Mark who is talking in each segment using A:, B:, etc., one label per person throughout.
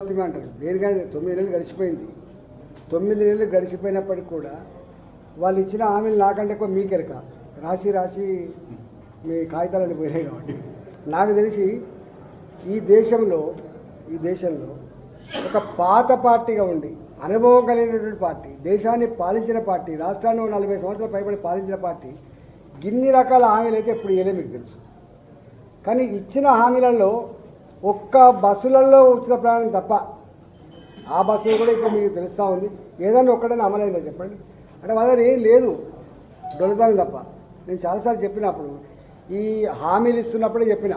A: ప్రభుత్వమే అంటారు. దేనికంటే 9 నెలలు గడిచిపోయింది. 9 నెలలు గడిచిపోయినప్పటికి కూడా వాళ్ళు ఇచ్చిన హామీలు నాకంటే ఎక్కువ మీకెరక రాసి రాసి మీ కాగితాలను పోయినాయి. కాబట్టి నాకు తెలిసి ఈ దేశంలో ఒక పాత పార్టీగా ఉండి అనుభవం కలిగినటువంటి పార్టీ, దేశాన్ని పాలించిన పార్టీ, రాష్ట్రాన్ని 40 సంవత్సరాల పైబడి పాలించిన పార్టీ ఇన్ని రకాల హామీలు అయితే ఎప్పుడు ఇవ్వలే మీకు తెలుసు. కానీ ఇచ్చిన హామీలలో ఒక్క బస్సులలో ఉచిత ప్రయాణం తప్ప ఆ బస్సులు కూడా ఇప్పుడు మీకు తెలుస్తూ ఉంది. ఏదైనా ఒక్కడైనా అమలైందో చెప్పండి. అంటే వాళ్ళని ఏం లేదు, దొరదాని తప్ప. నేను చాలాసార్లు చెప్పినప్పుడు ఈ హామీలు ఇస్తున్నప్పుడే చెప్పిన,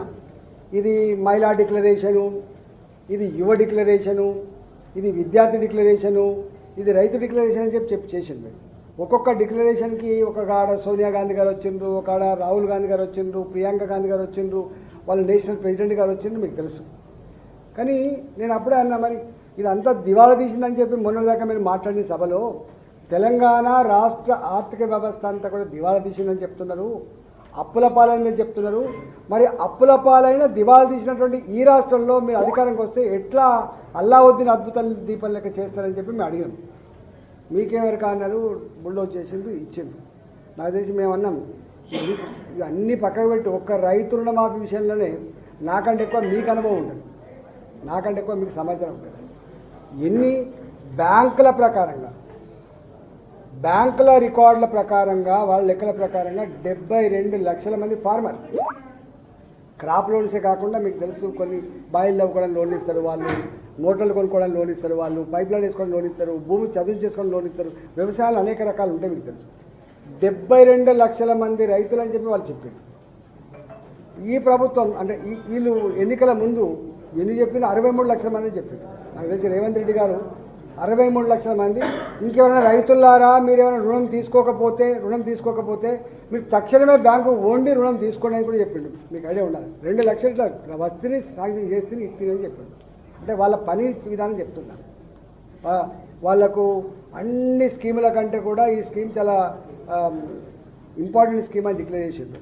A: ఇది మహిళా డిక్లరేషను, ఇది యువ డిక్లరేషను, ఇది విద్యార్థి డిక్లరేషను, ఇది రైతు డిక్లరేషన్ అని చెప్పి చేసింది. మేము ఒక్కొక్క డిక్లరేషన్కి ఒక కాడ సోనియా గాంధీ గారు వచ్చిండ్రు, ఒక కాడ రాహుల్ గాంధీ గారు వచ్చిండ్రు, ప్రియాంక గాంధీ గారు వచ్చిండ్రు, వాళ్ళు నేషనల్ ప్రెసిడెంట్ గారు వచ్చిండ్రు, మీకు తెలుసు. కానీ నేను అప్పుడే అన్నా, మరి ఇదంతా దివాళా తీసిందని చెప్పి మొన్నటిదాకా మీరు మాట్లాడిన సభలో తెలంగాణ రాష్ట్ర ఆర్థిక వ్యవస్థ అంతా కూడా దివాళా తీసిందని చెప్తున్నారు, అప్పుల పాలైందని చెప్తున్నారు. మరి అప్పుల పాలైన దివాళా తీసినటువంటి ఈ రాష్ట్రంలో మీరు అధికారంకి వస్తే ఎట్లా అల్లావుద్దీన్ అద్భుత దీపం లెక్క చేస్తారని చెప్పి మేము అడిగాం. మీకేమెరక అన్నారు, బుల్డోజ్ చేసిండ్రు, ఇచ్చిండ్రు. నాకు తెలిసి మేము అన్నాం, అన్నీ పక్కకు పెట్టి ఒక్క రైతు రుణమాఫీ విషయంలోనే నాకంటే ఎక్కువ మీకు అనుభవం ఉంటుంది, నాకంటే ఎక్కువ మీకు సమాచారం ఉంటుంది. ఎన్ని బ్యాంకుల ప్రకారంగా, బ్యాంకుల రికార్డుల ప్రకారంగా, వాళ్ళ లెక్కల ప్రకారంగా 72 లక్షల మంది ఫార్మర్ క్రాప్ లోన్సే కాకుండా మీకు తెలుసు కొన్ని బాయిలు తవ్వుకోవడానికి లోన్ ఇస్తారు వాళ్ళు, మోటార్లు కొనుక్కోవడానికి లోన్ ఇస్తారు వాళ్ళు, పైప్ లైన్ వేసుకోవడానికి లోన్ ఇస్తారు, భూమి చదువు చేసుకోవడానికి లోన్ ఇస్తారు. వ్యవసాయాలు అనేక రకాలు ఉంటాయి మీకు తెలుసు. 72 లక్షల మంది రైతులు అని చెప్పి వాళ్ళు చెప్పారు. ఈ ప్రభుత్వం అంటే వీళ్ళు ఎన్నికల ముందు ఎన్ని చెప్పినా 63 లక్షల మంది చెప్పారు. నాకు తెలిసి రేవంత్ రెడ్డి గారు 63 లక్షల మంది, ఇంకేమైనా రైతులారా మీరేమైనా రుణం తీసుకోకపోతే మీరు తక్షణమే బ్యాంకు ఓన్లీ రుణం తీసుకోండి అని కూడా చెప్పిండు. మీకు ఐడియా ఉండాలి. 2 లక్షల వస్తుని శాంక్షన్ చేస్తే ఇస్తుందని చెప్పిండు. అంటే వాళ్ళ పని విధానం చెప్తున్నారు. వాళ్లకు అన్ని స్కీముల కంటే కూడా ఈ స్కీమ్ చాలా ఇంపార్టెంట్ స్కీమ్ అని డిక్లేర్ చేసిండు.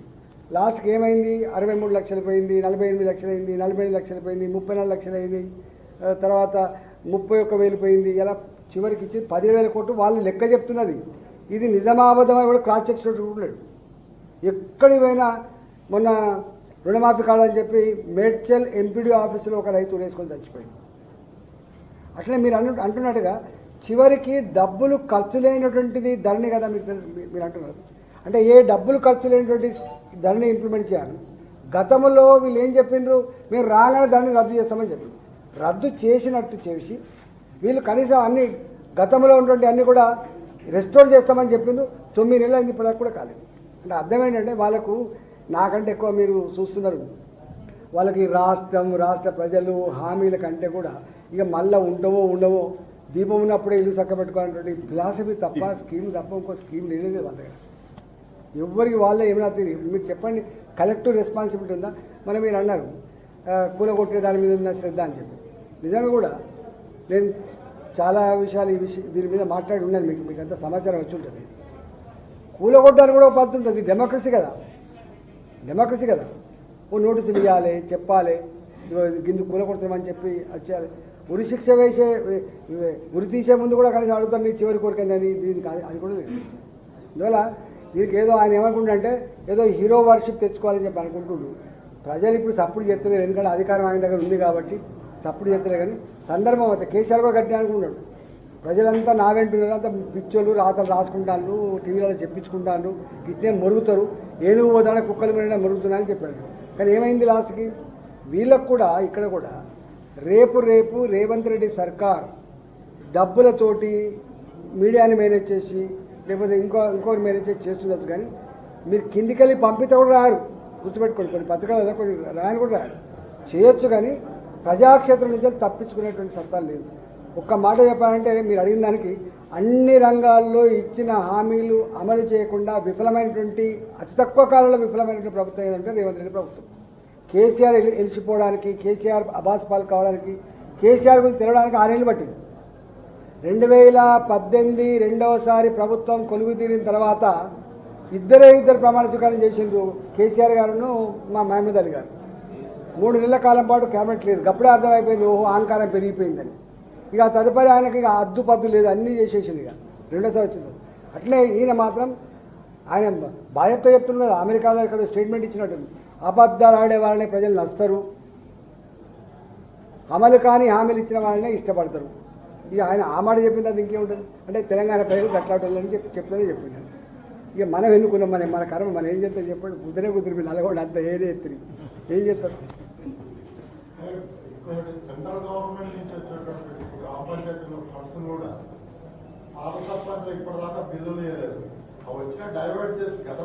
A: లాస్ట్కి ఏమైంది, 63 లక్షలు పోయింది, 48 లక్షలు అయింది, 48 లక్షలు పోయింది, 34 లక్షలు అయింది, తర్వాత 31,000 పోయింది. ఇలా చివరికి ఇచ్చి 17,000 కోట్లు వాళ్ళు లెక్క చెప్తున్నది. ఇది నిజామాబాద్ కూడా క్రాస్ చెక్ చూడలేదు. ఎక్కడికి పోయినా మొన్న రుణమాఫీ కావాలని చెప్పి మేడ్చల్ ఎంపీడీ ఆఫీసులో ఒక రైతు వేసుకొని చచ్చిపోయింది. అట్లనే మీరు అంటున్నట్టుగా చివరికి డబ్బులు ఖర్చు లేనటువంటిది ధరణి కదా మీరు అంటున్నారు. అంటే ఏ డబ్బులు ఖర్చు లేనటువంటి ధరణి ఇంప్లిమెంట్ చేయాలి. గతంలో వీళ్ళు ఏం చెప్పిండ్రు, మేము రాగానే ధరణి రద్దు చేస్తామని చెప్పిండ్రు. రద్దు చేసినట్టు చేసి వీళ్ళు కనీసం అన్ని గతంలో ఉన్నటువంటి అన్నీ కూడా రెస్టోర్ చేస్తామని చెప్పిండ్రు. 9 నెలలు అయింది, ఇప్పటిదాకా కూడా కాలేదు. అంటే అర్థం ఏంటంటే వాళ్ళకు నాకంటే ఎక్కువ మీరు చూస్తున్నారు. వాళ్ళకి రాష్ట్ర ప్రజలు హామీల కంటే కూడా ఇక మళ్ళీ ఉండవో దీపం ఉన్నప్పుడే ఇల్లు చక్కబెట్టుకోవాలన్నటువంటి ఫిలాసఫీ తప్ప, స్కీమ్ తప్ప ఇంకో స్కీమ్ లేదు వాళ్ళ దగ్గర. ఎవరికి వాళ్ళే ఏమైనా తెలియదు. మీరు చెప్పండి, కలెక్టివ్ రెస్పాన్సిబిలిటీ ఉందా? మరి మీరు అన్నారు కూలగొట్టే దాని మీద ఉన్న శ్రద్ధ అని చెప్పి. నిజంగా కూడా నేను చాలా విషయాలు దీని మీద మాట్లాడి ఉన్నది. మీకు అంత సమాచారం వచ్చి ఉంటుంది. కూలగొట్టడానికి కూడా పద్ధతి ఉంటుంది. డెమోక్రసీ కదా. ఓ నోటీసులు ఇవ్వాలి, చెప్పాలి, గిందు కూలగొడతామని చెప్పి వచ్చేయాలి. ఉరి శిక్ష ఉరి తీసే ముందు కూడా కలిసి అడుగుతాను నీ చివరి కోరికని. దీనికి అది కూడా లేదు. అందువల్ల దీనికి ఏదో ఆయన ఏమనుకుంటుంటే ఏదో హీరో వర్షిప్ తెచ్చుకోవాలని చెప్పి అనుకుంటుండ్రు. ప్రజలు ఇప్పుడు సపోర్ట్ చేస్తలేరు, ఎందుకంటే అధికారం ఆయన దగ్గర ఉంది కాబట్టి సపోర్ట్ చేస్తలేదు. కానీ సందర్భం అయితే కేసీఆర్ కూడా గట్టి అనుకున్నాడు. ప్రజలంతా నా వెంటున్నారు, అంతా పిచ్చోళ్ళు రాతలు రాసుకుంటాను, టీవీలలో చెప్పించుకుంటాను, ఇట్లే మొరుగుతారు, ఏనుగు పోతానే కుక్కల మీద మొరుగుతున్నాయని చెప్పాడు. కానీ ఏమైంది లాస్ట్కి వీళ్ళకు కూడా ఇక్కడ కూడా రేపు రేవంత్ రెడ్డి సర్కార్ డబ్బులతోటి మీడియాని మేనేజ్ చేసి లేకపోతే ఇంకోటి మేనేజ్ చేసి చేస్తుండొచ్చు. కానీ మీరు కిందికెళ్ళి పంపితే కూడా రారు. గుర్తుపెట్టుకోండి, కొన్ని పథకాలు కొన్ని రాయని కూడా రారు. చేయొచ్చు కానీ ప్రజాక్షేత్రం నుంచి తప్పించుకునేటువంటి సత్తా లేదు. ఒక్క మాట చెప్పాలంటే మీరు అడిగిన దానికి అన్ని రంగాల్లో ఇచ్చిన హామీలు అమలు చేయకుండా విఫలమైనటువంటి అతి తక్కువ కాలంలో విఫలమైనటువంటి ప్రభుత్వం ఏదంటే రేవంత్ రెడ్డి ప్రభుత్వం. కేసీఆర్ ఎలిసిపోవడానికి, కేసీఆర్ అబాస్పాలు కావడానికి, కేసీఆర్ గురించి తెలవడానికి 6 నెలలు పట్టింది. 2018 రెండవసారి ప్రభుత్వం కొలువు తీరిన తర్వాత ఇద్దరు ప్రమాణ స్వీకారం చేసిండ్రు, కేసీఆర్ గారును మా మహమూద్ అలీ గారు. 3 నెలల కాలం పాటు క్యాబినెట్ లేదు. అప్పుడే అర్థమైపోయింది ఓహో అహంకారం పెరిగిపోయిందని. ఇక తదుపరి ఆయనకి ఇక అద్దు పద్దు లేదు, అన్నీ చేసేసింది. ఇక రెండోసారి వచ్చింది. అట్లే ఈయన మాత్రం ఆయన బాధ్యతతో చెప్తున్నారు. అమెరికాలో ఇక్కడ స్టేట్మెంట్ ఇచ్చినట్టుంది, అబద్ధాలు ఆడే వాళ్ళనే ప్రజలు నస్తారు, అమలు కాని హామీలు ఇచ్చిన వాళ్ళనే ఇష్టపడతారు. ఇక ఆయన ఆ మాట చెప్పిన తర్వాత ఇంకేముంటుంది అంటే తెలంగాణ ప్రజలు అట్లాంటి చెప్తూనే చెప్పినారు. ఇక మనం ఎన్నుకున్నాం, మన కర్మ మనం ఏం చేస్తాం చెప్పండి. కుదిరి మీరు నల్గొండ అంత ఏదే ఎత్తుని ఏం చేస్తారు.
B: సెంట్రల్ గవర్నమెంట్ నుంచి వచ్చేటువంటి గ్రామ పంచాయతీలో ఫండ్స్ కూడా పాత సర్పంచ్ ఇప్పటిదాకా బిల్లులు వేయలేదు. అవి వచ్చినా డైవర్ట్ చేసి గత